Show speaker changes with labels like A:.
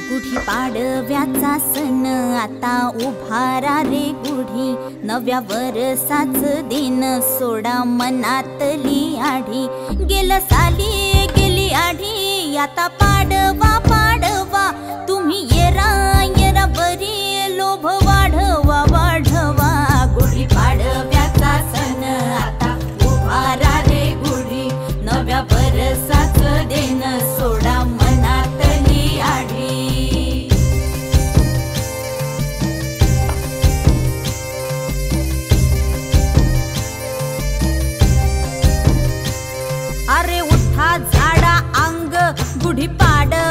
A: गुढीपाडव्याचा सण आता उभारा रे गुढी, नव्या वर्षाच दिन सोडा मनातली आढी। गेलं साली गेली आढी, आता पाडवा पाडवा, तुम्ही येरा येरा बरी, लोभ वाढवा वाढवा। गुढीपाडव्याचा सण आता उभारा रे गुढी, नव्या वर्षाच दिन सोडा मनातली आढी। अरे उठा झाडा अंग, गुढीपाडवा